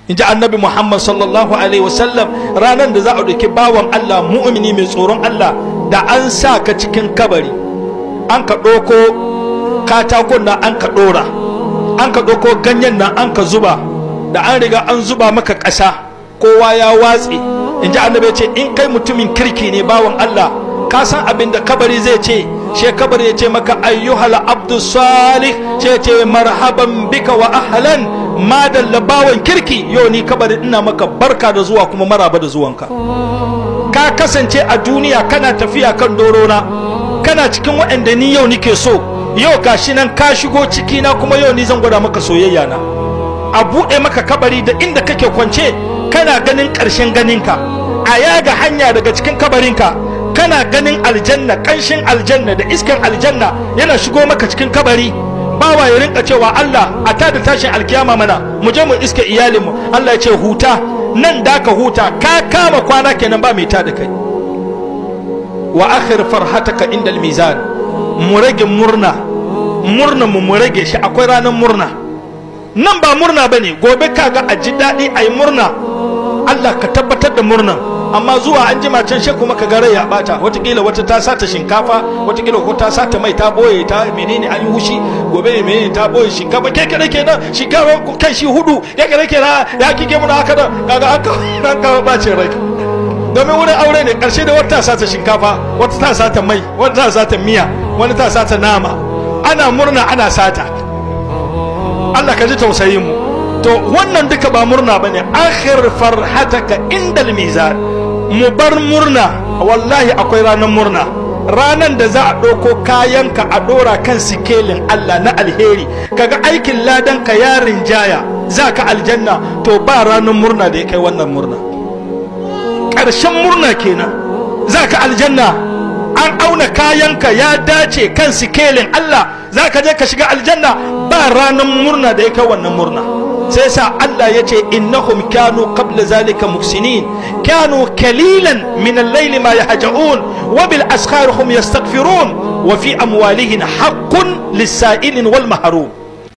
inji annabi Muhammad sallallahu alaihi wasallam, ranar da za a ɗauki bawan Allah mu'mini mai tsoron Allah da an sa ka cikin kabari, an ka ɗauko katakon nan an ka ɗora, an ka ɗauko ganyen nan an ka zuba, da an riga an zuba maka ƙasa kowa ya watse, inji annabi ya ce in kai mutumin kirki ne bawan Allah, ka san abin da kabari zai ce, she kabari ya ce maka ayyuhal abdu salih, ce marhaban bika wa ahlan, madalla bawan kirki, yau ni kabari ina maka barka da zuwa kuma maraba da zuwanka. Ka kasance a duniya kana tafiya kan dorona, kana cikin waɗanda ni yau nike so, yau gashi nan ka shigo ciki na kuma yau ni zan gwada maka soyayya na. A buɗe maka kabari da inda kake kwance kana ganin ƙarshen ganinka, a yaga hanya daga cikin kabarinka kana ganin aljanna, ƙanshin aljanna da iskan aljanna yana shigo maka cikin kabari. Bawa ya rinka cewa Allah a tada tashin alkiyama mana mu je mu iske iyalinmu. Allah ya ce huta nan da ka huta, ka kama kwana kenan ba mai ta da kai. Wa akhir farhataka inda almizan, mu rage murna mu rage shi, akwai ranar murna. Nan ba murna bane, gobe kaga a ji daɗi a yi murna, Allah ka tabbatar da murnan. Amma zuwa an jima can shi kuma ka ga rai ya bata, watakila wata ta sata shinkafa, watakila ko ta sata mai ta boye ta menene an yi hushi, gobe ne menene ta boye shinkafa, ke kare kenan shinkafa kan shi hudu, ke kare kenan ya kike muna haka da kaga an ka bace rai. Domin wurin aure ne karshe da wata ta sata shinkafa, wata ta sata mai, wata ta sata miya, wani ta sata nama, ana murna ana sata. Allah ka ji tausayin mu. To wannan duka ba murna bane, akhir farhataka indal mizan, mu bar murna. Wallahi akwai ranar murna, ranar da za a ɗauko kayanka a ɗora kan sikelin Allah na alheri, kaga aikin ladan ka ya rinjaya, za ka aljanna. To ba ranar murna da ya kai wannan murna, ƙarshen murna kenan, za ka aljanna. An auna kayanka ya dace kan sikelin Allah, za ka je ka shiga aljanna. Ba ranar murna da ya kai wannan murna. sai sa Allah ya ce innahum kanu qabla zalika muhsinin kanu kalilan min al-layl ma yahja'un wa bil askhar hum yastaghfirun wa fi amwalihim haqqun lis-sa'ilin wal mahrum.